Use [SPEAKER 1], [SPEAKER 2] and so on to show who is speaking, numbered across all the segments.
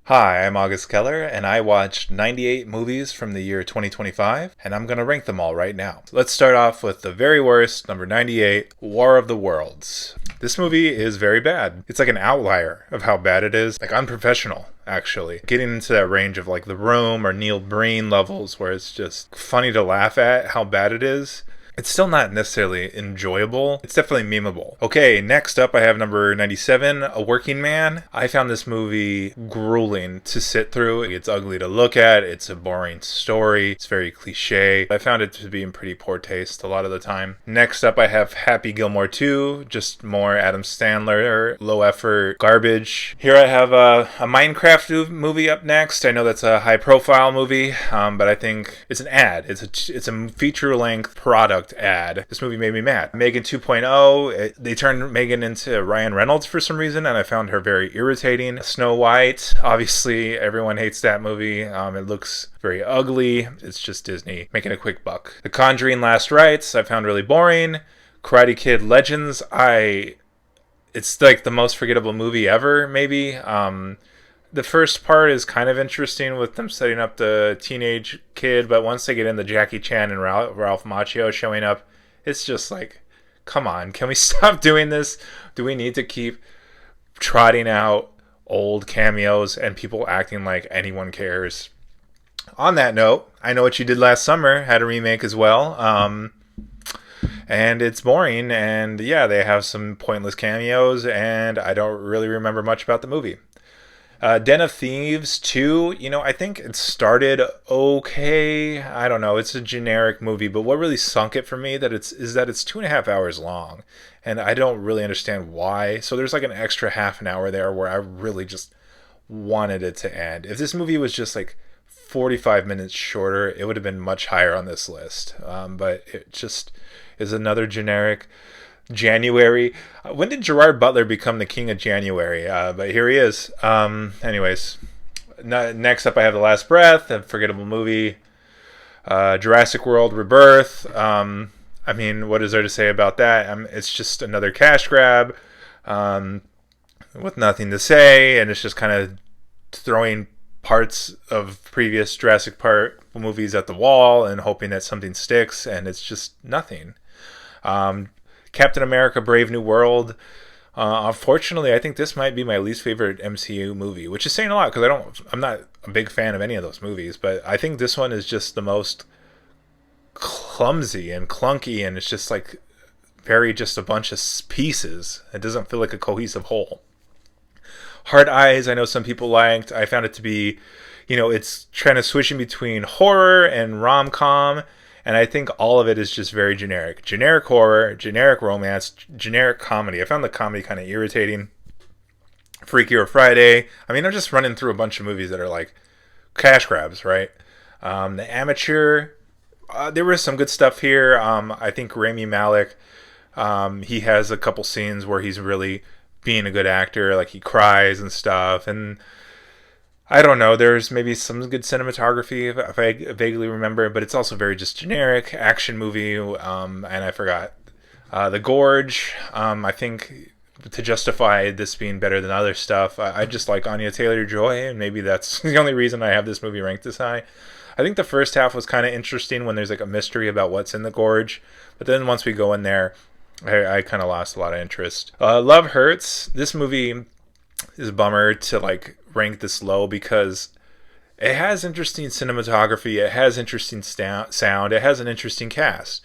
[SPEAKER 1] Hi, I'm August Keller, and I watched 98 movies from the year 2025, and I'm going to rank them all right now. Let's start off with the very worst, number 98, War of the Worlds. This movie is very bad. It's like an outlier of how bad it is, like unprofessional, actually. Getting into that range of like The Room or Neil Breen levels where it's just funny to laugh at how bad it is. It's still not necessarily enjoyable. It's definitely memeable. Okay, next up I have number 97, A Working Man. I found this movie grueling to sit through. It's ugly to look at. It's a boring story. It's very cliche. I found it to be in pretty poor taste a lot of the time. Next up I have Happy Gilmore 2, just more Adam Sandler, low effort garbage. Here I have a Minecraft movie up next. I know that's a high profile movie, but I think it's an ad. It's a feature length product ad. This movie made me mad. Megan 2.0, they turned Megan into Ryan Reynolds for some reason, and I found her very irritating. Snow White, obviously everyone hates that movie. It looks very ugly. It's just Disney making a quick buck. The Conjuring Last Rites, I found really boring. Karate Kid Legends, it's like the most forgettable movie ever, maybe. The first part is kind of interesting with them setting up the teenage kid, but once they get into Jackie Chan and Ralph Macchio showing up, it's just like, come on, can we stop doing this? Do we need to keep trotting out old cameos and people acting like anyone cares? On that note, I Know What You Did Last Summer had a remake as well, and it's boring, and yeah, they have some pointless cameos, and I don't really remember much about the movie. Den of Thieves 2, I think it started okay. I don't know. It's a generic movie, but what really sunk it for me is that it's 2.5 hours long, and I don't really understand why. So there's like an extra half an hour there where I really just wanted it to end. If this movie was just like 45 minutes shorter, it would have been much higher on this list. But it just is another generic January. When did Gerard Butler become the king of January? But here he is. Anyways, next up I have The Last Breath, a forgettable movie. Jurassic World Rebirth. What is there to say about that? It's just another cash grab with nothing to say, and it's just kind of throwing parts of previous Jurassic Park movies at the wall and hoping that something sticks, and it's just nothing. Captain America Brave New World. Unfortunately, I think this might be my least favorite MCU movie, which is saying a lot because I'm not a big fan of any of those movies, but I think this one is just the most clumsy and clunky, and it's just like just a bunch of pieces. It doesn't feel like a cohesive whole. Hard Eyes, I know some people liked. I found it to be, it's trying to switch in between horror and rom-com, and I think all of it is just very generic. Generic horror, generic romance, generic comedy. I found the comedy kind of irritating. Freaky or Friday. I'm just running through a bunch of movies that are like cash grabs, right? The Amateur. There was some good stuff here. I think Rami Malek, he has a couple scenes where he's really being a good actor. Like he cries and stuff. And I don't know, there's maybe some good cinematography if I vaguely remember, but it's also very just generic action movie, and I forgot. The Gorge, I think to justify this being better than other stuff, I just like Anya Taylor-Joy, and maybe that's the only reason I have this movie ranked this high. I think the first half was kind of interesting when there's like a mystery about what's in the Gorge, but then once we go in there, I kind of lost a lot of interest. Love Hurts, this movie is a bummer to like rank this low because it has interesting cinematography, it has interesting sound, it has an interesting cast,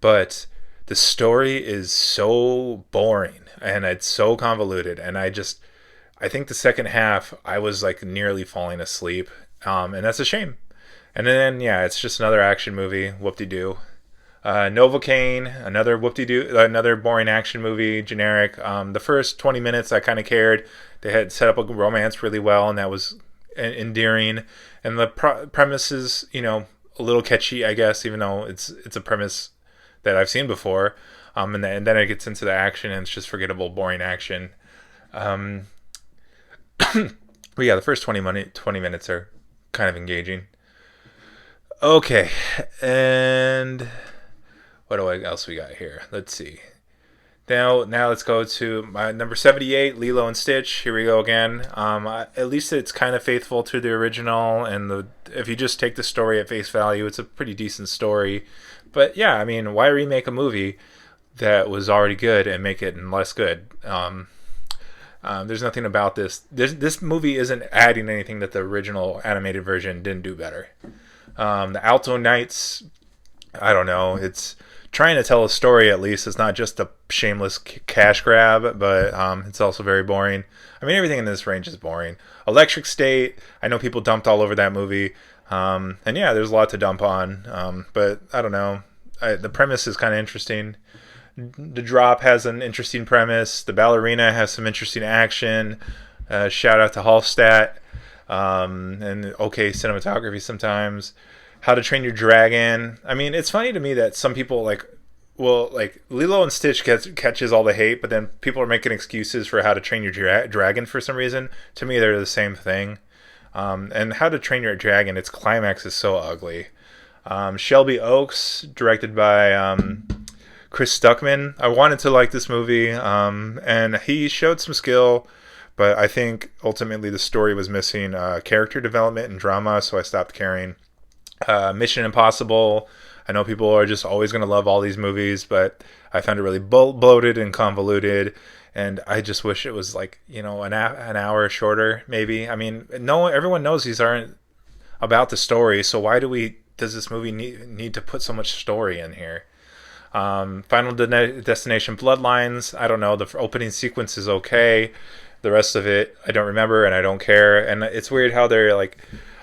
[SPEAKER 1] but the story is so boring and it's so convoluted, and I think the second half I was like nearly falling asleep, and that's a shame. And then it's just another action movie, whoop-de-doo. Novocaine, another whoop-de-doo, another boring action movie, generic. The first 20 minutes I kind of cared. They had set up a romance really well, and that was endearing. And the premise is, a little catchy, I guess, even though it's a premise that I've seen before. And then it gets into the action, and it's just forgettable, boring action. But yeah, the first 20 minutes are kind of engaging. Okay, and what else we got here? Let's see. Now let's go to my number 78, Lilo and Stitch. Here we go again. At least it's kind of faithful to the original, and if you just take the story at face value, it's a pretty decent story. But yeah, I mean, why remake a movie that was already good and make it less good? There's nothing about this. This movie isn't adding anything that the original animated version didn't do better. The Alto Knights, I don't know. It's trying to tell a story at least. It's not just a shameless cash grab, but it's also very boring. I mean, everything in this range is boring. Electric State, I know people dumped all over that movie. And yeah, there's a lot to dump on. But I don't know. The premise is kind of interesting. The Drop has an interesting premise. The Ballerina has some interesting action. Shout out to Hallstatt. And okay cinematography sometimes. How to Train Your Dragon. I mean, it's funny to me that some people like Lilo and Stitch catches all the hate, but then people are making excuses for How to Train Your Dragon for some reason. To me, they're the same thing. And How to Train Your Dragon, its climax is so ugly. Shelby Oaks, directed by Chris Stuckman. I wanted to like this movie, and he showed some skill, but I think ultimately the story was missing character development and drama, so I stopped caring. Mission Impossible. I know people are just always going to love all these movies, but I found it really bloated and convoluted, and I just wish it was like, an hour shorter, maybe. I mean, everyone knows these aren't about the story, so why does this movie need to put so much story in here? Final Destination Bloodlines, I don't know. The opening sequence is okay. The rest of it, I don't remember, and I don't care. And it's weird how they're like,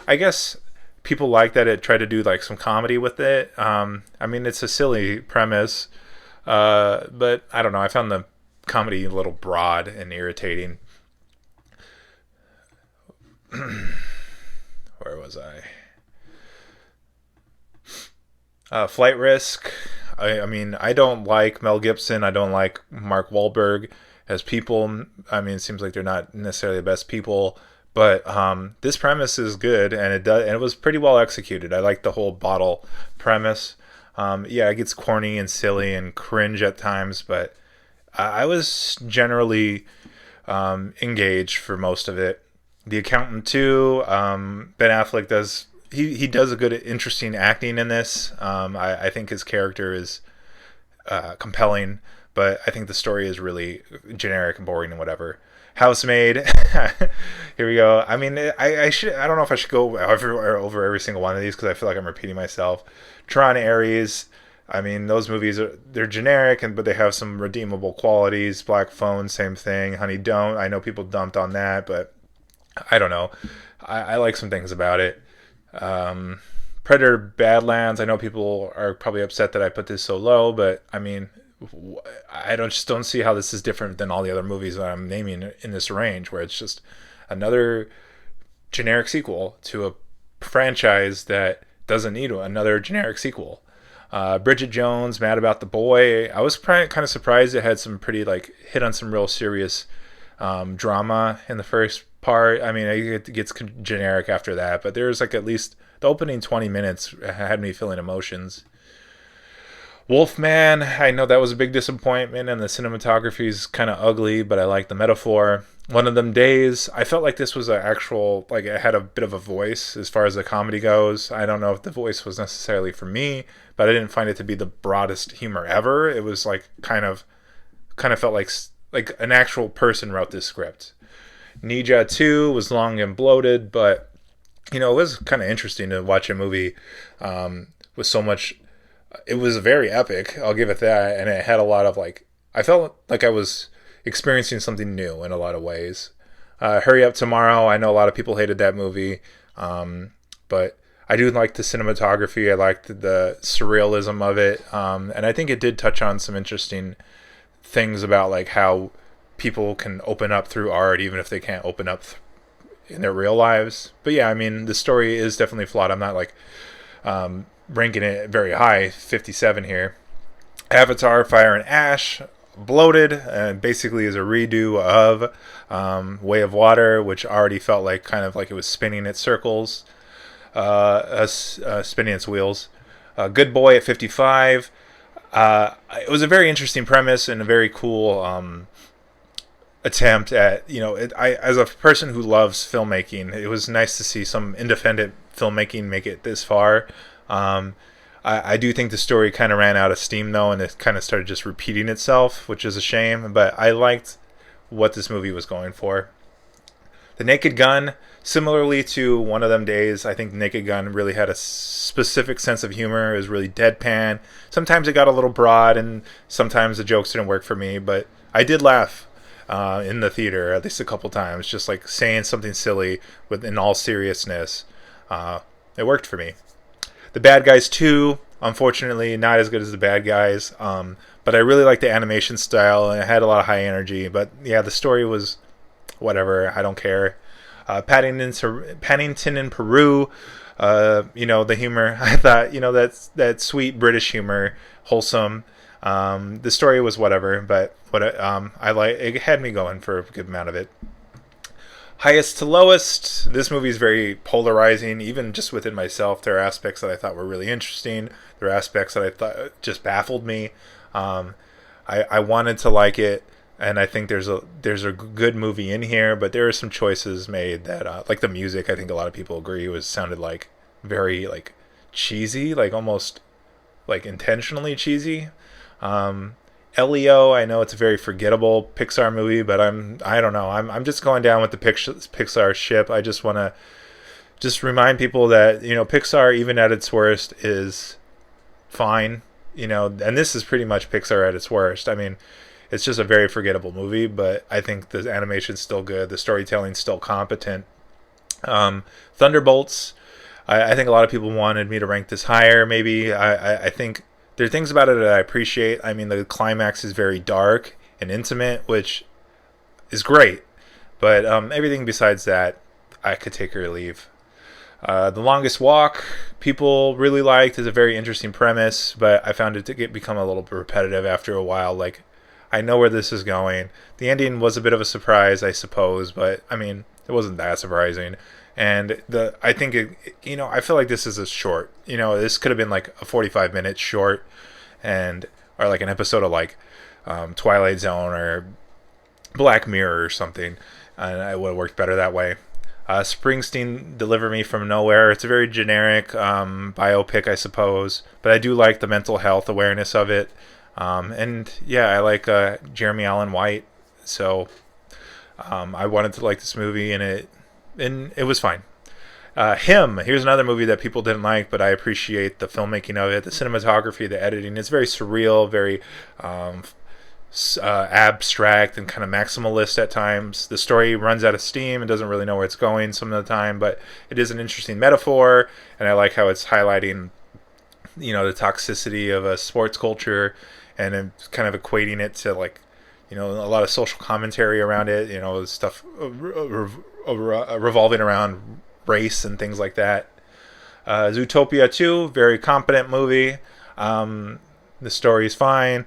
[SPEAKER 1] I guess people like that it tried to do like some comedy with it. I mean, it's a silly premise, but I don't know. I found the comedy a little broad and irritating. Where was I? Flight Risk. I mean, I don't like Mel Gibson. I don't like Mark Wahlberg as people. I mean, it seems like they're not necessarily the best people. But this premise is good, and it was pretty well executed. I like the whole bottle premise. Yeah, it gets corny and silly and cringe at times, but I was generally engaged for most of it. The Accountant 2, Ben Affleck does he does a good, interesting acting in this. I think his character is compelling, but I think the story is really generic and boring and whatever. Housemaid. Here we go. I mean, I don't know if I should go over every single one of these because I feel like I'm repeating myself. Tron Ares. I mean, those movies they're generic, but they have some redeemable qualities. Black Phone, same thing. Honey Don't. I know people dumped on that, but I don't know. I like some things about it. Predator Badlands. I know people are probably upset that I put this so low, but I mean, I don't see how this is different than all the other movies that I'm naming in this range, where it's just another generic sequel to a franchise that doesn't need another generic sequel. Bridget Jones, Mad About the Boy. I was kind of surprised it had some pretty hit on some real serious drama in the first part. I mean, it gets generic after that, but there's at least the opening 20 minutes had me feeling emotions. Wolfman, I know that was a big disappointment, and the cinematography is kind of ugly, but I like the metaphor. One of Them Days, I felt like this was an actual, it had a bit of a voice as far as the comedy goes. I don't know if the voice was necessarily for me, but I didn't find it to be the broadest humor ever. It was kind of felt like an actual person wrote this script. Ninja 2 was long and bloated, but it was kind of interesting to watch a movie with so much. It was very epic, I'll give it that, and it had a lot of I felt like I was experiencing something new in a lot of ways. Hurry Up Tomorrow, I know a lot of people hated that movie, but I do like the cinematography. I liked the surrealism of it, and I think it did touch on some interesting things about how people can open up through art even if they can't open up in their real lives. But yeah, I mean, the story is definitely flawed. I'm not ranking it very high, 57 here. Avatar Fire and Ash, bloated, and basically is a redo of Way of Water, which already felt like it was spinning its circles, spinning its wheels. Good Boy at 55. It was a very interesting premise and a very cool attempt at, I, as a person who loves filmmaking, it was nice to see some independent filmmaking make it this far. I do think the story kind of ran out of steam though, and it kind of started just repeating itself, which is a shame, but I liked what this movie was going for. The Naked Gun, similarly to One of Them Days, I think Naked Gun really had a specific sense of humor. It was really deadpan. Sometimes it got a little broad, and sometimes the jokes didn't work for me, but I did laugh in the theater at least a couple times, just like saying something silly in all seriousness. It worked for me. The Bad Guys 2, unfortunately, not as good as The Bad Guys, but I really liked the animation style, and it had a lot of high energy, but yeah, the story was whatever. I don't care. Paddington in Peru, the humor. I thought, that's that sweet British humor, wholesome. The story was whatever, but it had me going for a good amount of it. Highest to lowest. This movie is very polarizing, even just within myself. There are aspects that I thought were really interesting. There are aspects that I thought just baffled me. I wanted to like it, and I think there's a good movie in here, but there are some choices made that, like the music, I think a lot of people agree sounded like very like cheesy, like almost like intentionally cheesy. Elio, I know it's a very forgettable Pixar movie, but I don't know. I'm just going down with the Pixar ship. I just want to just remind people that, Pixar, even at its worst, is fine. And this is pretty much Pixar at its worst. I mean, it's just a very forgettable movie, but I think the animation's still good. The storytelling's still competent. Thunderbolts, I think a lot of people wanted me to rank this higher. Maybe I think there are things about it that I appreciate. I mean, the climax is very dark and intimate, which is great. But everything besides that, I could take or leave. The Longest Walk, people really liked. Is a very interesting premise, but I found it to become a little repetitive after a while. Like, I know where this is going. The ending was a bit of a surprise, I suppose, but I mean, it wasn't that surprising. And I think I feel like this is a short. This could have been like a 45-minute short, or like an episode of like Twilight Zone or Black Mirror or something, and it would have worked better that way. Springsteen, Deliver Me From Nowhere. It's a very generic biopic, I suppose, but I do like the mental health awareness of it. And yeah, I like Jeremy Allen White, so I wanted to like this movie, and it was fine. Him, here's another movie that people didn't like, but I appreciate the filmmaking of it, the cinematography, the editing. It's very surreal, very abstract and kind of maximalist at times. The story runs out of steam and doesn't really know where it's going some of the time, but it is an interesting metaphor, and I like how it's highlighting the toxicity of a sports culture, and then kind of equating it to like a lot of social commentary around it, stuff revolving around race and things like that. Zootopia 2, very competent movie. The story is fine.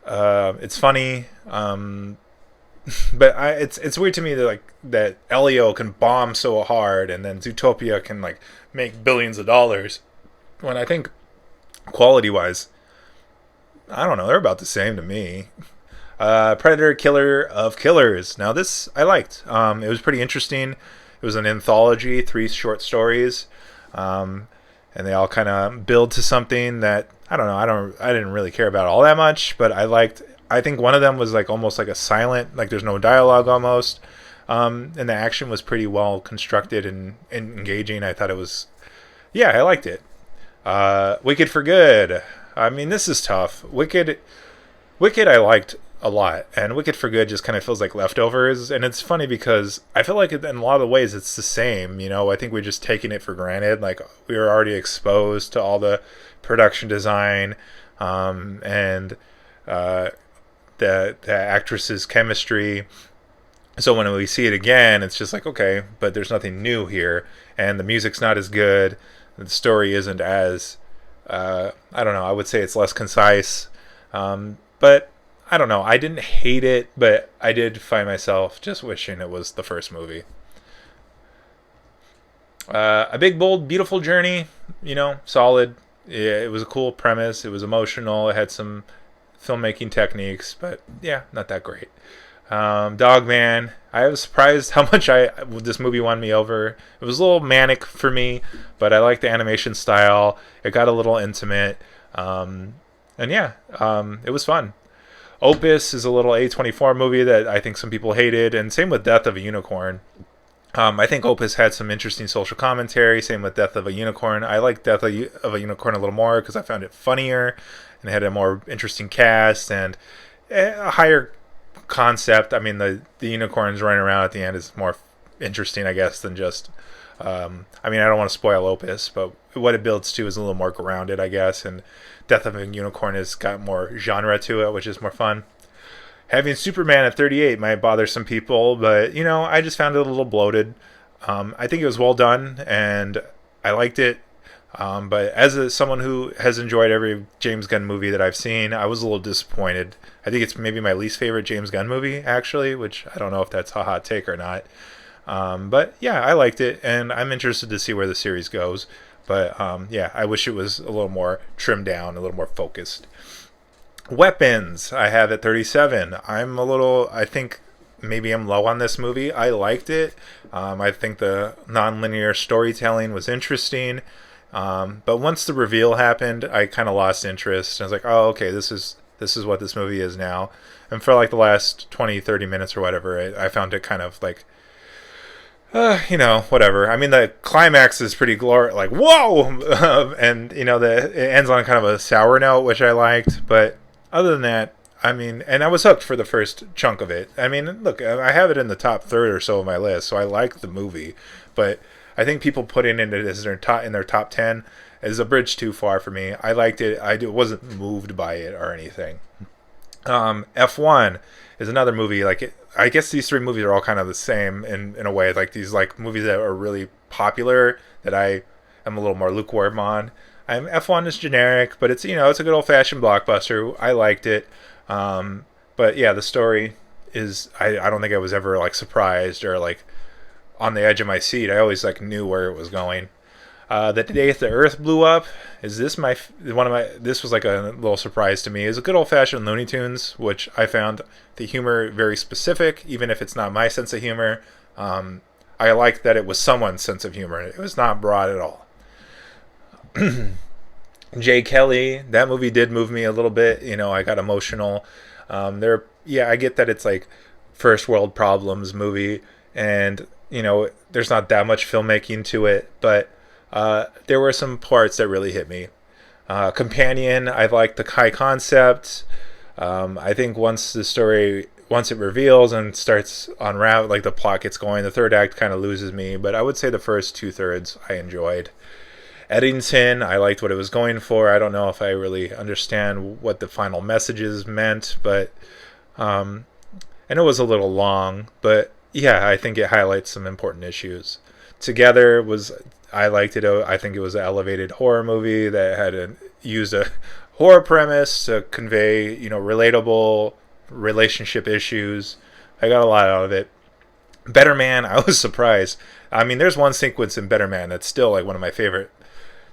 [SPEAKER 1] It's funny, but it's weird to me that Elio can bomb so hard, and then Zootopia can like make billions of dollars, when I think quality wise, I don't know, they're about the same to me. Predator, Killer of Killers. Now this I liked. It was pretty interesting. It was an anthology, 3 short stories, and they all kind of build to something that I don't know. I didn't really care about all that much, but I liked. I think one of them was like almost like a silent, like there's no dialogue almost, and the action was pretty well constructed and engaging. I thought it was, yeah, I liked it. Wicked for Good. I mean, this is tough. Wicked I liked a lot, and Wicked for Good just kind of feels like leftovers, and it's funny because I feel like in a lot of ways it's the same. I think we're just taking it for granted. Like, we were already exposed to all the production design, and the actress's chemistry. So when we see it again, it's just like, okay, but there's nothing new here, and the music's not as good. The story isn't as I don't know. I would say it's less concise, but I don't know. I didn't hate it, but I did find myself just wishing it was the first movie. A Big Bold Beautiful Journey, solid. Yeah, it was a cool premise. It was emotional. It had some filmmaking techniques, but yeah, not that great. Dogman. I was surprised how much this movie won me over. It was a little manic for me, but I liked the animation style. It got a little intimate, and yeah, it was fun. Opus is a little A24 movie that I think some people hated, and same with Death of a Unicorn. I think Opus had some interesting social commentary. Same with Death of a Unicorn. I like of a Unicorn a little more because I found it funnier and it had a more interesting cast and a higher concept. I mean, the unicorns running around at the end is more interesting, I guess, than just. I mean, I don't want to spoil Opus, but what it builds to is a little more grounded, I guess. And Death of a Unicorn has got more genre to it, which is more fun. Having Superman at 38 might bother some people, but I just found it a little bloated. I think it was well done, and I liked it. But someone who has enjoyed every James Gunn movie that I've seen, I was a little disappointed. I think it's maybe my least favorite James Gunn movie, actually, which I don't know if that's a hot take or not. But yeah, I liked it, and I'm interested to see where the series goes. But yeah, I wish it was a little more trimmed down, a little more focused. Weapons, I have at 37. I think maybe I'm low on this movie. I liked it. I think the non-linear storytelling was interesting. But once the reveal happened, I kind of lost interest. I was like, oh, okay, this is what this movie is now. And for like the last 20, 30 minutes or whatever, I found it kind of like, whatever. I mean, the climax is pretty glorious, like, whoa! And, it ends on kind of a sour note, which I liked. But other than that, I mean, and I was hooked for the first chunk of it. I mean, look, I have it in the top third or so of my list, so I like the movie. But I think people putting it as in their top 10 is a bridge too far for me. I liked it. I wasn't moved by it or anything. F1 is another movie. I guess these three movies are all kind of the same in a way. Like these movies that are really popular that I am a little more lukewarm on. F1 is generic, but it's it's a good old fashioned blockbuster. I liked it. But yeah, the story is I don't think I was ever surprised or on the edge of my seat. I always knew where it was going. The day the Earth blew up is this this was a little surprise to me. Is a good old fashioned Looney Tunes, which I found the humor very specific, even if it's not my sense of humor. I liked that it was someone's sense of humor. It was not broad at all. Jay Kelly, that movie did move me a little bit. I got emotional. I get that it's first world problems movie, and there's not that much filmmaking to it, but there were some parts that really hit me. Companion, I like the high concept. I think once it reveals and starts unravel, the plot gets going, the third act kind of loses me, but I would say the first 2/3 I enjoyed. Eddington, I liked what it was going for. I don't know if I really understand what the final messages meant, but and it was a little long, but yeah, I think it highlights some important issues. Together I liked it. I think it was an elevated horror movie that had used a horror premise to convey, relatable relationship issues. I got a lot out of it. Better Man, I was surprised. I mean, there's one sequence in Better Man that's still one of my favorite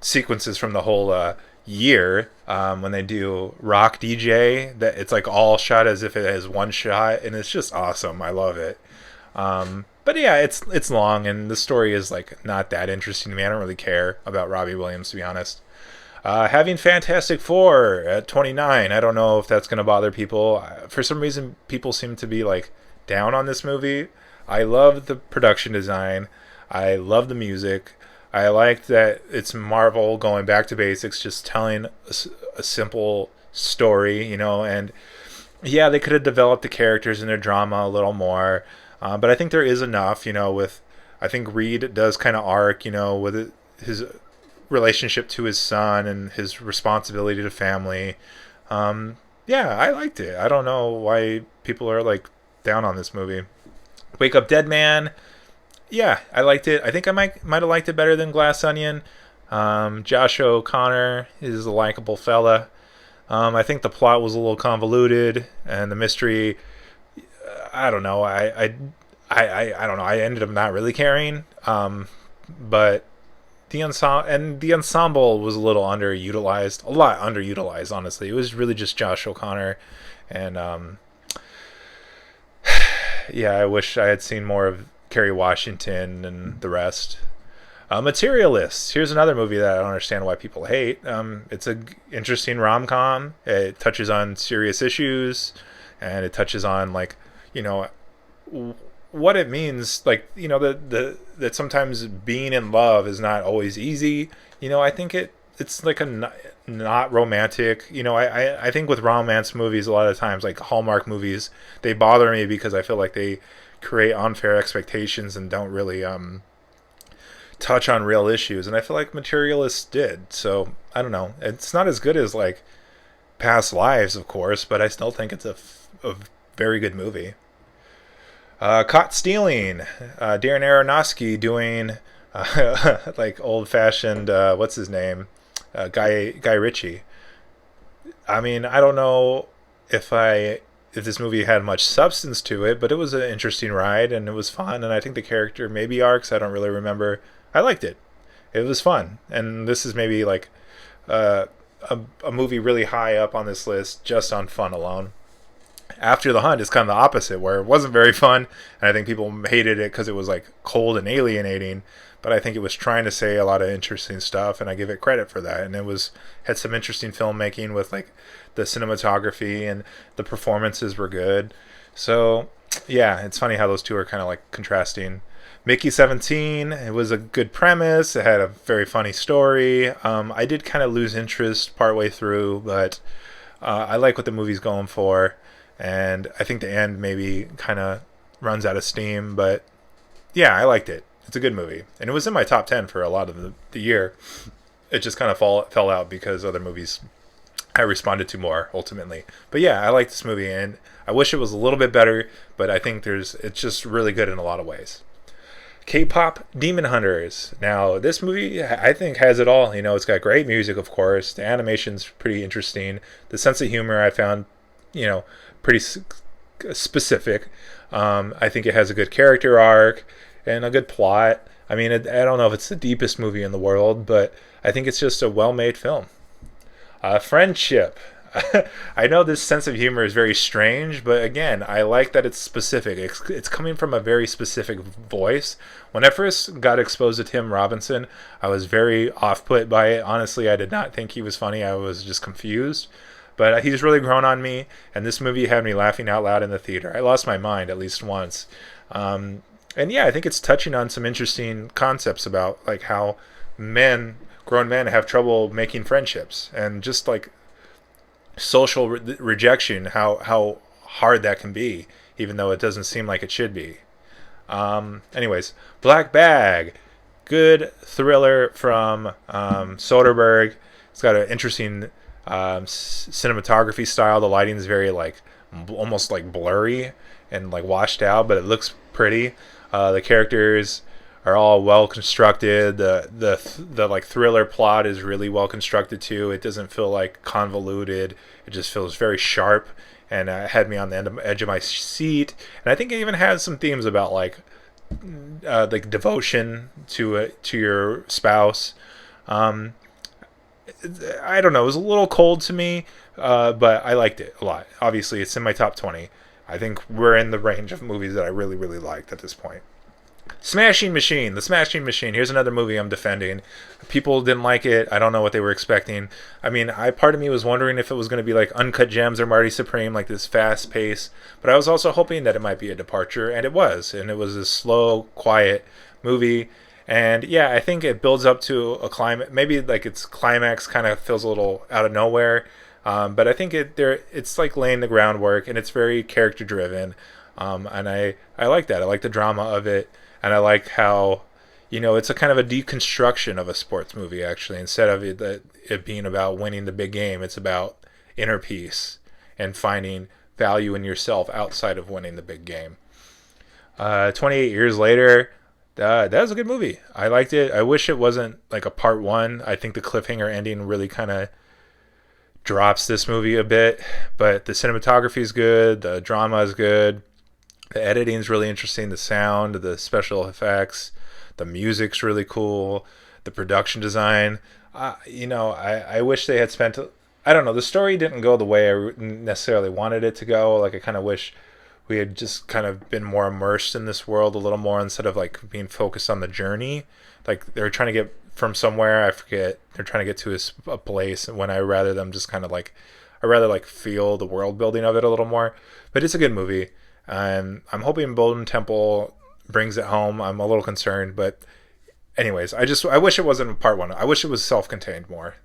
[SPEAKER 1] sequences from the whole year, when they do Rock DJ, that it's all shot as if it has one shot, and it's just awesome. I love it. But yeah, it's long, and the story is not that interesting to me. I don't really care about Robbie Williams, to be honest. Having Fantastic Four at 29, I don't know if that's going to bother people. For some reason, people seem to be down on this movie. I love the production design. I love the music. I like that it's Marvel going back to basics, just telling a simple story, and yeah, they could have developed the characters and their drama a little more, but I think there is enough, I think Reed does kind of arc, with his relationship to his son and his responsibility to family. Yeah, I liked it. I don't know why people are down on this movie. Wake Up Dead Man. Yeah, I liked it. I think I might have liked it better than Glass Onion. Josh O'Connor is a likable fella. I think the plot was a little convoluted, and the mystery, I don't know. I don't know. I ended up not really caring. But the ensemble was a little underutilized, a lot underutilized. Honestly, it was really just Josh O'Connor, and yeah, I wish I had seen more of Kerry Washington and the rest. Materialists. Here's another movie that I don't understand why people hate. It's a interesting rom com. It touches on serious issues, and it touches on like you know what it means. Like that sometimes being in love is not always easy. I think it's like not romantic. I think with romance movies a lot of times, like Hallmark movies, they bother me because I feel like they create unfair expectations and don't really touch on real issues, and I feel like Materialists did. So I don't know. It's not as good as like Past Lives, of course, but I still think it's a very good movie. Caught Stealing. Darren Aronofsky doing like old fashioned what's his name, Guy Ritchie. I mean, I don't know if this movie had much substance to it, but it was an interesting ride and it was fun, and I think the character maybe arcs, I don't really remember. I liked it. It was fun. And this is maybe like a movie really high up on this list just on fun alone. After the Hunt is kind of the opposite, where it wasn't very fun, and I think people hated it because it was like cold and alienating, but I think it was trying to say a lot of interesting stuff, and I give it credit for that. And had some interesting filmmaking with like the cinematography, and the performances were good. So yeah, it's funny how those two are kind of like contrasting. Mickey 17, it was a good premise. It had a very funny story. I did kind of lose interest partway through, but I like what the movie's going for. And I think the end maybe kind of runs out of steam. But yeah, I liked it. It's a good movie. And it was in my top 10 for a lot of the year. It just kind of fell out because other movies I responded to more ultimately. But yeah, I like this movie. And I wish it was a little bit better. But I think it's just really good in a lot of ways. K-pop Demon Hunters. Now, this movie, I think, has it all. It's got great music, of course. The animation's pretty interesting. The sense of humor I found, pretty specific. I think it has a good character arc and a good plot. I mean, I don't know if it's the deepest movie in the world, but I think it's just a well-made film. Friendship. I know this sense of humor is very strange, but again, I like that it's specific. It's coming from a very specific voice. When I first got exposed to Tim Robinson, I was very off-put by it. Honestly, I did not think he was funny. I was just confused. But he's really grown on me, and this movie had me laughing out loud in the theater. I lost my mind at least once. And yeah, I think it's touching on some interesting concepts about like how grown men have trouble making friendships, and just like social rejection, how hard that can be, even though it doesn't seem like it should be. Anyways, Black Bag, good thriller from Soderbergh. It's got an interesting cinematography style. The lighting is very like almost like blurry and like washed out, but it looks pretty. The characters are all well constructed. The like thriller plot is really well constructed too. It doesn't feel like convoluted. It just feels very sharp, and had me on the edge of my seat. And I think it even has some themes about like devotion to your spouse. I don't know. It was a little cold to me, but I liked it a lot. Obviously, it's in my top 20. I think we're in the range of movies that I really, really liked at this point. Smashing Machine. The Smashing Machine. Here's another movie I'm defending. People didn't like it. I don't know what they were expecting. I mean, part of me was wondering if it was going to be like Uncut Gems or Marty Supreme, like this fast pace. But I was also hoping that it might be a departure, and it was. And it was a slow, quiet movie. And yeah, I think it builds up to a climax. Maybe like its climax kind of feels a little out of nowhere. But I think it's like laying the groundwork, and it's very character driven. And I like that. I like the drama of it. And I like how, it's a kind of a deconstruction of a sports movie, actually. Instead of it being about winning the big game, it's about inner peace and finding value in yourself outside of winning the big game. 28 years later, that was a good movie. I liked it. I wish it wasn't like a part one. I think the cliffhanger ending really kind of drops this movie a bit. But the cinematography is good. The drama is good. The editing is really interesting. The sound, the special effects, the music's really cool. the production design. I wish they had spent. I don't know. The story didn't go the way I necessarily wanted it to go. Like I kind of wish we had just kind of been more immersed in this world a little more instead of like being focused on the journey. Like they're trying to get from somewhere, I forget. They're trying to get to a place when I rather them just kind of like I rather like feel the world building of it a little more. But it's a good movie. And I'm hoping Golden Temple brings it home. I'm a little concerned, but anyways, I wish it wasn't part one. I wish it was self-contained more.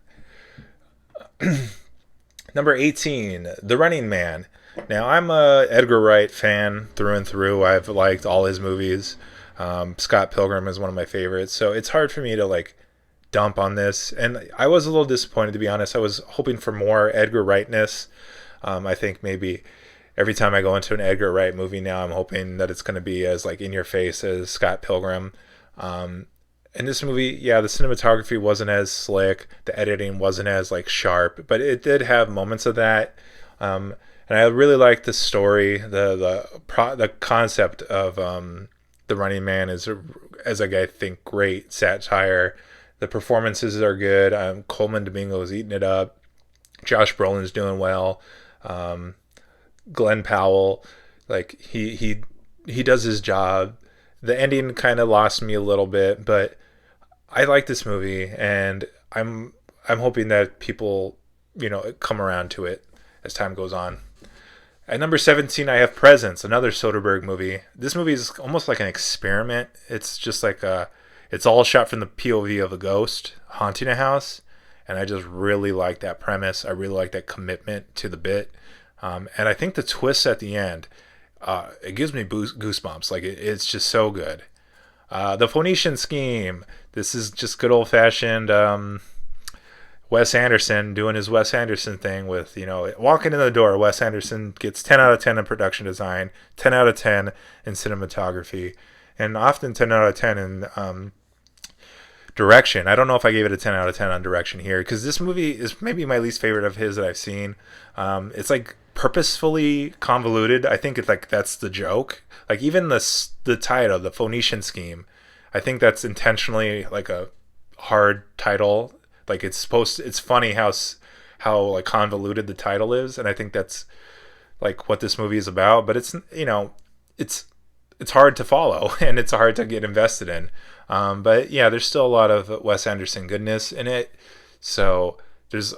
[SPEAKER 1] Number 18, The Running Man. Now, I'm a Edgar Wright fan through and through. I've liked all his movies. Scott Pilgrim is one of my favorites, so it's hard for me to like dump on this. And I was a little disappointed, to be honest. I was hoping for more Edgar Wrightness. I think maybe every time I go into an Edgar Wright movie now, I'm hoping that it's going to be as like in your face as Scott Pilgrim. In this movie, yeah, the cinematography wasn't as slick, the editing wasn't as like sharp, but it did have moments of that. And I really liked the story, the concept of The Running Man is, as I think, great satire. The performances are good. Coleman Domingo's eating it up. Josh Brolin's doing well. Glenn Powell, like he does his job. The ending kind of lost me a little bit, but I like this movie, and I'm hoping that people, come around to it as time goes on. At number 17, I have Presence, another Soderbergh movie. This movie is almost like an experiment. It's just like it's all shot from the POV of a ghost haunting a house, and I just really like that premise. I really like that commitment to the bit, and I think the twist at the end, it gives me goosebumps. Like it's just so good. The Phoenician Scheme. This is just good old fashioned Wes Anderson doing his Wes Anderson thing with, walking in the door. Wes Anderson gets 10 out of 10 in production design, 10 out of 10 in cinematography, and often 10 out of 10 in direction. I don't know if I gave it a 10 out of 10 on direction here, because this movie is maybe my least favorite of his that I've seen. It's like purposefully convoluted. I think it's like that's the joke. Like even the title, The Phoenician Scheme, I think that's intentionally like a hard title. Like it's funny how like convoluted the title is, and I think that's like what this movie is about. But it's hard to follow and it's hard to get invested in. But yeah, there's still a lot of Wes Anderson goodness in it. So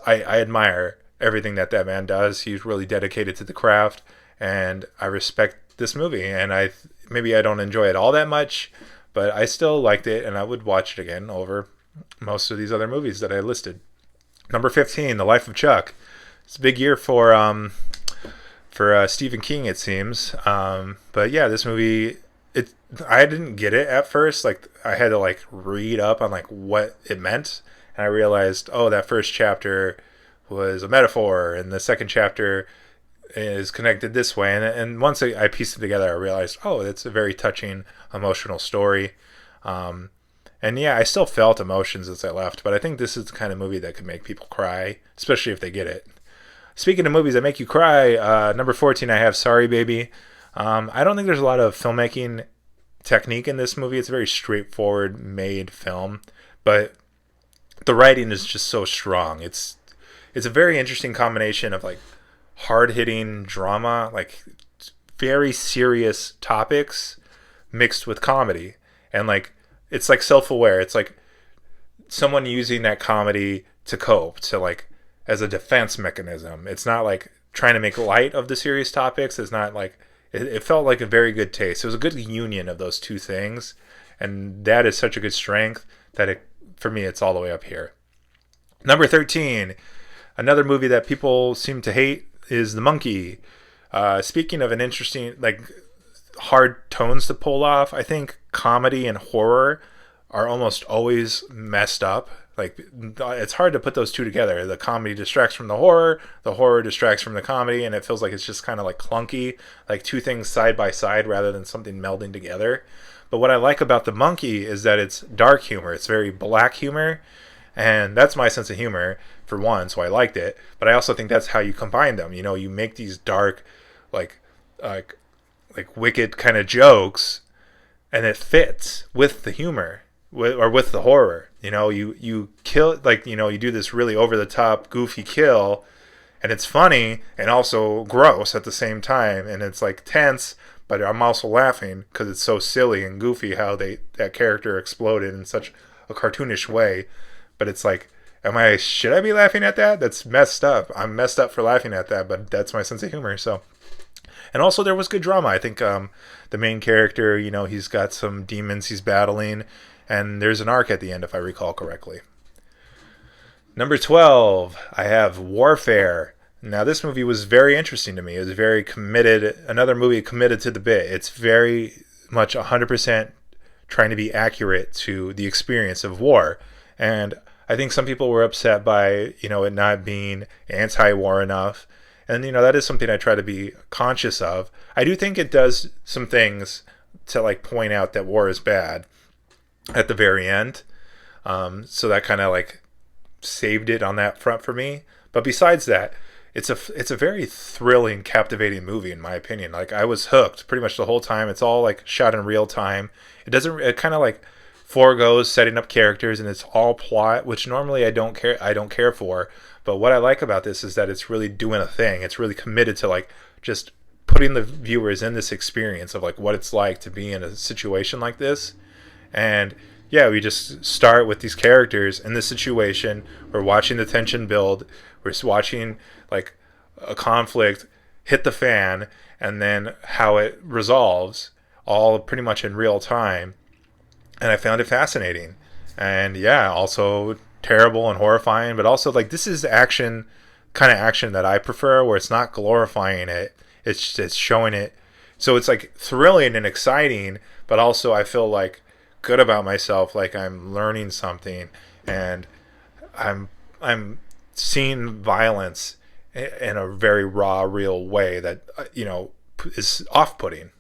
[SPEAKER 1] I admire everything that man does. He's really dedicated to the craft, and I respect this movie. And maybe I don't enjoy it all that much, but I still liked it, and I would watch it again over most of these other movies that I listed. Number 15, The Life of Chuck. It's a big year for Stephen King, it seems. But yeah, this movie, I didn't get it at first. Like I had to like read up on like what it meant, and I realized, oh, that first chapter was a metaphor, and the second chapter is connected this way. And once I pieced it together, I realized, oh, it's a very touching, emotional story. And yeah, I still felt emotions as I left, but I think this is the kind of movie that could make people cry, especially if they get it. Speaking of movies that make you cry, number 14, I have Sorry Baby. I don't think there's a lot of filmmaking technique in this movie. It's a very straightforward made film, but the writing is just so strong. It's a very interesting combination of like hard-hitting drama, like very serious topics mixed with comedy, and like it's like self-aware. It's like someone using that comedy to cope, to like as a defense mechanism. It's not like trying to make light of the serious topics. It's not like it felt like a very good taste. It was a good union of those two things, and that is such a good strength that for me it's all the way up here. Number 13, another movie that people seem to hate is The Monkey. Speaking of an interesting, like, hard tones to pull off, I think comedy and horror are almost always messed up. Like, it's hard to put those two together. The comedy distracts from the horror distracts from the comedy, and it feels like it's just kind of like clunky, like two things side by side rather than something melding together. But what I like about The Monkey is that it's dark humor. It's very black humor, and that's my sense of humor, for one, so I liked it. But I also think that's how you combine them. You make these dark, like wicked kind of jokes, and it fits with the humor. with the horror. You kill, like, you do this really over the top goofy kill, and it's funny and also gross at the same time, and it's like tense, but I'm also laughing because it's so silly and goofy how that character exploded in such a cartoonish way. But it's like, should I be laughing at that? That's messed up. I'm messed up for laughing at that, but that's my sense of humor. So, and also there was good drama. I think the main character, he's got some demons he's battling, and there's an arc at the end, if I recall correctly. Number 12, I have Warfare. Now, this movie was very interesting to me. It was very committed. Another movie committed to the bit. It's very much 100% trying to be accurate to the experience of war. And I think some people were upset by, it not being anti-war enough. And, that is something I try to be conscious of. I do think it does some things to, like, point out that war is bad at the very end. So that kind of, like, saved it on that front for me. But besides that, it's a very thrilling, captivating movie, in my opinion. Like, I was hooked pretty much the whole time. It's all, like, shot in real time. It kind of, like, foregoes setting up characters, and it's all plot, which normally I don't care for. But what I like about this is that it's really doing a thing. It's really committed to, like, just putting the viewers in this experience of, like, what it's like to be in a situation like this. And yeah, we just start with these characters in this situation. We're watching the tension build. We're watching, like, a conflict hit the fan, and then how it resolves, all pretty much in real time. And I found it fascinating. And yeah, also terrible and horrifying, but also, like, this is kind of action that I prefer, where it's not glorifying it. It's showing it. So it's, like, thrilling and exciting, but also I feel, like, good about myself, like I'm learning something, and I'm seeing violence in a very raw, real way that is off-putting.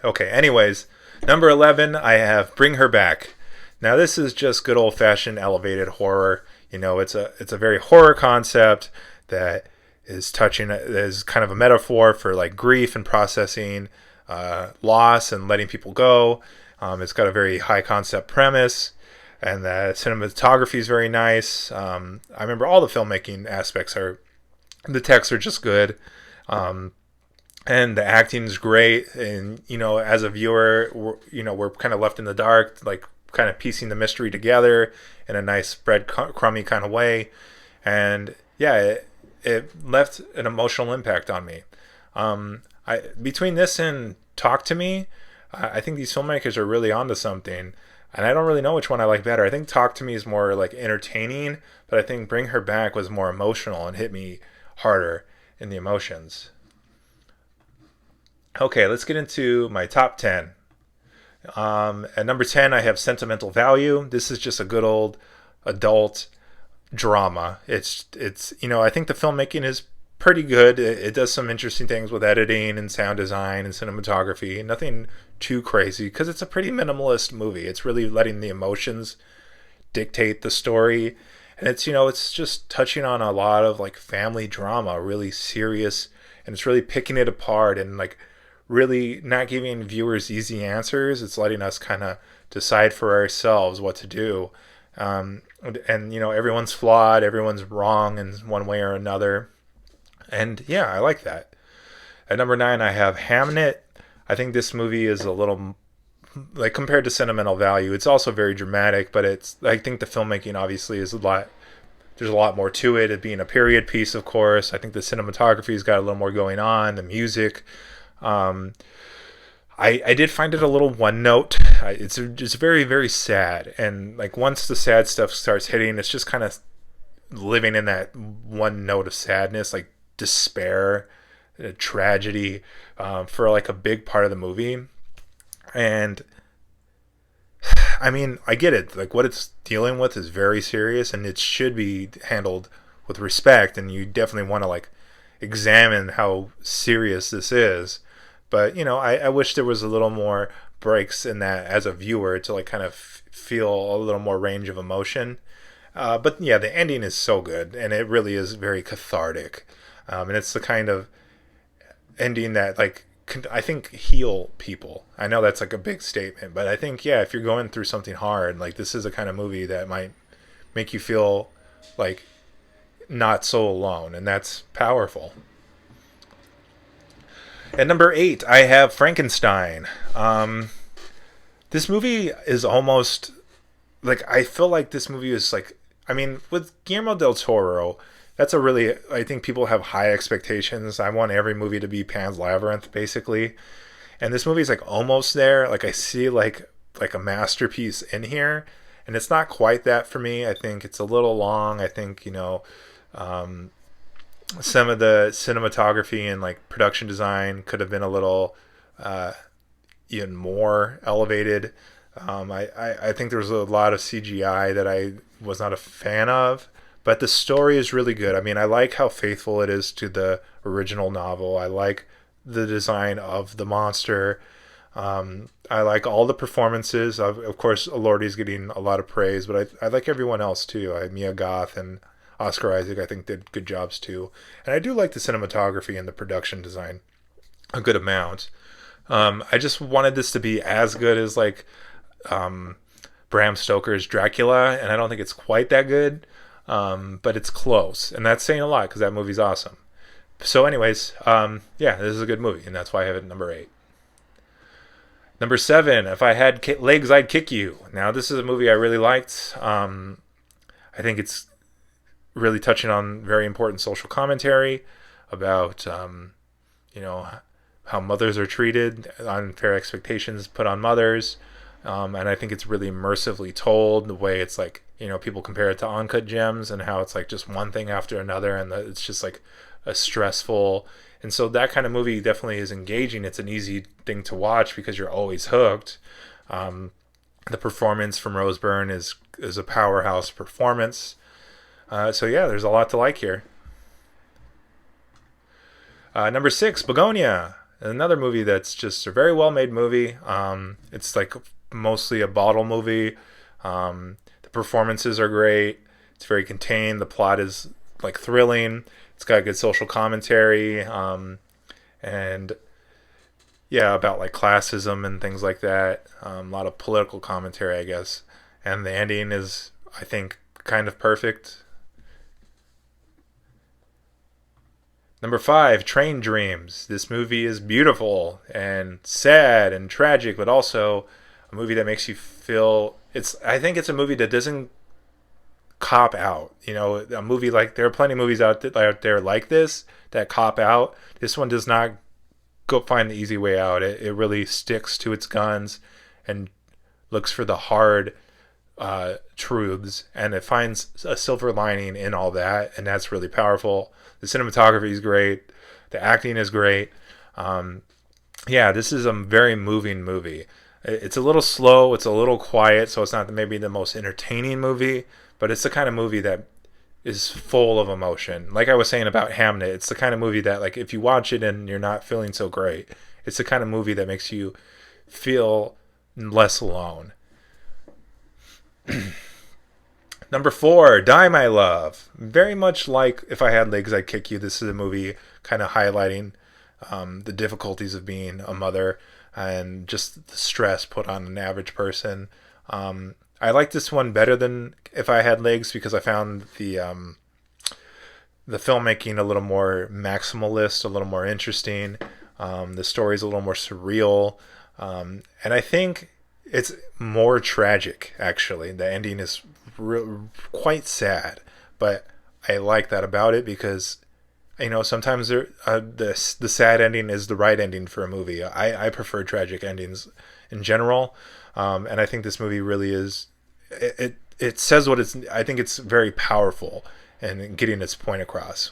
[SPEAKER 1] Okay, anyways, number 11, I have Bring Her Back. Now, this is just good old-fashioned elevated horror. It's a very horror concept that is touching, is kind of a metaphor for, like, grief and processing loss and letting people go. It's got a very high concept premise, and the cinematography is very nice. I remember all the filmmaking aspects the texts are just good, and the acting is great. And as a viewer, we're kind of left in the dark, like, kind of piecing the mystery together in a nice breadcrumby kind of way. And yeah, it left an emotional impact on me. Between this and Talk to Me, I think these filmmakers are really onto something, and I don't really know which one I like better. I think Talk to Me is more, like, entertaining, but I think Bring Her Back was more emotional and hit me harder in the emotions. Okay, let's get into my top 10. At number 10, I have Sentimental Value. This is just a good old adult drama. It's I think the filmmaking is pretty good. It does some interesting things with editing and sound design and cinematography. Nothing too crazy, because it's a pretty minimalist movie. It's really letting the emotions dictate the story, and it's just touching on a lot of, like, family drama, really serious, and it's really picking it apart and, like, really not giving viewers easy answers. It's letting us kind of decide for ourselves what to do. And everyone's flawed, everyone's wrong in one way or another. And yeah, I like that. At number 9, I have Hamnet. I think this movie is a little, like, compared to Sentimental Value, it's also very dramatic, but I think the filmmaking obviously is there's a lot more to it. It being a period piece, of course. I think the cinematography's got a little more going on, the music. I did find it a little one note. It's very, very sad. And, like, once the sad stuff starts hitting, it's just kind of living in that one note of sadness, like despair, tragedy, for, like, a big part of the movie. And I mean, I get it. Like, what it's dealing with is very serious, and it should be handled with respect. And you definitely want to, like, examine how serious this is. But, I wish there was a little more breaks in that as a viewer to, like, kind of feel a little more range of emotion. But yeah, the ending is so good, and it really is very cathartic. And it's the kind of ending that, like, I think heal people. I know that's like a big statement, but I think, yeah, if you're going through something hard, like this is a kind of movie that might make you feel like not so alone, and that's powerful. At number 8, I have Frankenstein. This movie is almost like, I feel like this movie is like, I mean, with Guillermo del Toro, that's a really, I think people have high expectations. I want every movie to be Pan's Labyrinth, basically. And this movie is like almost there. Like I see like a masterpiece in here, and it's not quite that for me. I think it's a little long. I think, um, some of the cinematography and like production design could have been a little even more elevated. I think there was a lot of CGI that I was not a fan of, but the story is really good. I mean, I like how faithful it is to the original novel. I like the design of the monster. I like all the performances. Of course, Elordi's getting a lot of praise, but I like everyone else too. Mia Goth and Oscar Isaac, I think, did good jobs too. And I do like the cinematography and the production design a good amount. I just wanted this to be as good as like Bram Stoker's Dracula, and I don't think it's quite that good, but it's close, and that's saying a lot because that movie's awesome. So, anyways, yeah, this is a good movie, and that's why I have it at number 8. Number 7, If I Had Legs, I'd Kick You. Now, this is a movie I really liked. I think it's really touching on very important social commentary about, how mothers are treated, unfair expectations put on mothers. And I think it's really immersively told, the way it's like, people compare it to Uncut Gems and how it's like just one thing after another, and it's just like a stressful. And so that kind of movie definitely is engaging. It's an easy thing to watch because you're always hooked. The performance from Rose Byrne is a powerhouse performance. So yeah, there's a lot to like here. Number 6, Begonia. Another movie that's just a very well made movie. It's like mostly a bottle movie. The performances are great. It's very contained. The plot is like thrilling. It's got good social commentary. And yeah, about like classism and things like that. A lot of political commentary, I guess. And the ending is, I think, kind of perfect. Number 5, Train Dreams. This movie is beautiful and sad and tragic, but also a movie that makes you feel. I think it's a movie that doesn't cop out. A movie like, there are plenty of movies out there like this that cop out. This one does not go find the easy way out. It really sticks to its guns and looks for the hard truths, and it finds a silver lining in all that, and that's really powerful. The cinematography is great. The acting is great. Yeah, this is a very moving movie. It's a little slow. It's a little quiet, so it's not maybe the most entertaining movie, but it's the kind of movie that is full of emotion. Like I was saying about Hamnet, it's the kind of movie that, like, if you watch it and you're not feeling so great, it's the kind of movie that makes you feel less alone. Number 4, Die My Love. Very much like If I Had Legs, I'd Kick You. This is a movie kind of highlighting the difficulties of being a mother and just the stress put on an average person. I like this one better than If I Had Legs because I found the filmmaking a little more maximalist, a little more interesting. The story's a little more surreal. And I think it's more tragic, actually. The ending is quite sad, but I like that about it because, sometimes the sad ending is the right ending for a movie. I prefer tragic endings in general, and I think this movie really is. It says what it's. I think it's very powerful in getting its point across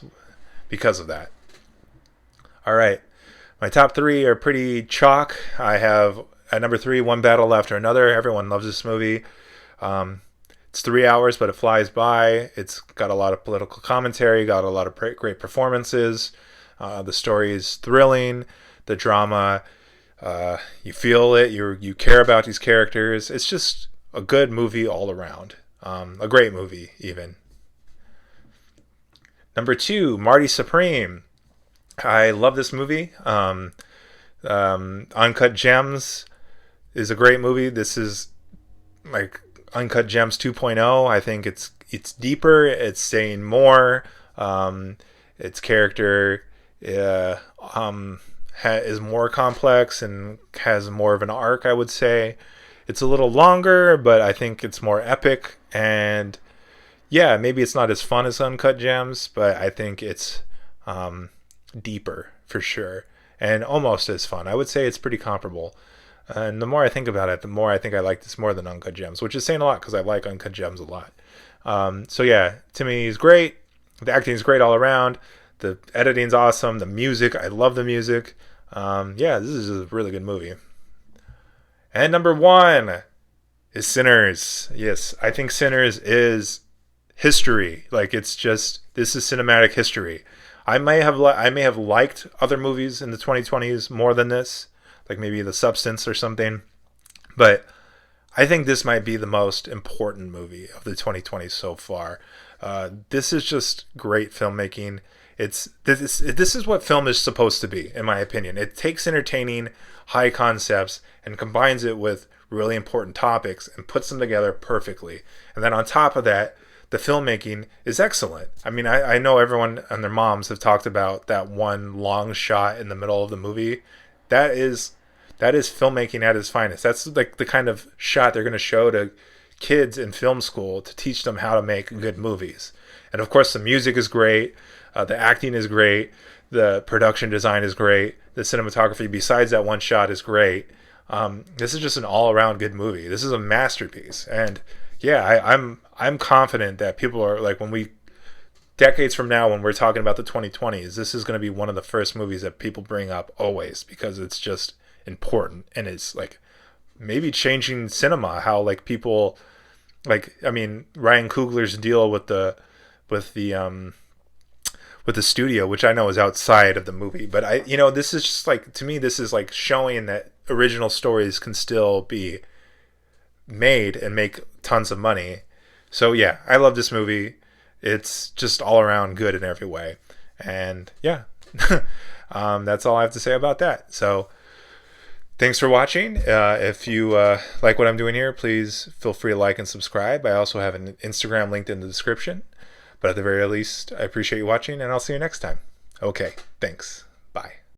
[SPEAKER 1] because of that. All right, my top 3 are pretty chalk. I have at number 3, One Battle After Another. Everyone loves this movie. It's 3 hours, but it flies by. It's got a lot of political commentary, got a lot of great performances. The story is thrilling. The drama, you feel it. You care about these characters. It's just a good movie all around. A great movie, even. Number 2, Marty Supreme. I love this movie. Uncut Gems is a great movie. This is like Uncut Gems 2.0. I think it's deeper. It's saying more. Its character uh, um, is more complex and has more of an arc, I would say. It's a little longer, but I think it's more epic. And yeah, maybe it's not as fun as Uncut Gems, but I think it's deeper for sure. And almost as fun. I would say it's pretty comparable. And the more I think about it, the more I think I like this more than Uncut Gems, which is saying a lot because I like Uncut Gems a lot. So yeah, to me, he's great. The acting is great all around. The editing's awesome. The music, I love the music. Yeah, this is a really good movie. And number one is Sinners. Yes, I think Sinners is history. Like it's just this is cinematic history. I may have liked other movies in the 2020s more than this, like maybe The Substance or something, but I think this might be the most important movie of the 2020s so far. This is just great filmmaking. This is what film is supposed to be, in my opinion. It takes entertaining high concepts and combines it with really important topics and puts them together perfectly. And then on top of that, the filmmaking is excellent. I mean, I know everyone and their moms have talked about that one long shot in the middle of the movie. That is filmmaking at its finest. That's like the kind of shot they're going to show to kids in film school to teach them how to make good movies. And of course, the music is great. The acting is great. The production design is great. The cinematography, besides that one shot, is great. This is just an all-around good movie. This is a masterpiece. And yeah, I'm confident that people are like, when we decades from now, when we're talking about the 2020s, this is going to be one of the first movies that people bring up always because it's just important and it's like maybe changing cinema. How like people like, I mean, Ryan Coogler's deal with the studio, which I know is outside of the movie, but this is just like, to me, this is like showing that original stories can still be made and make tons of money. So yeah, I love this movie. It's just all around good in every way. And yeah, that's all I have to say about that. So thanks for watching. If you like what I'm doing here, please feel free to like and subscribe. I also have an Instagram linked in the description. But at the very least, I appreciate you watching, and I'll see you next time. Okay, thanks.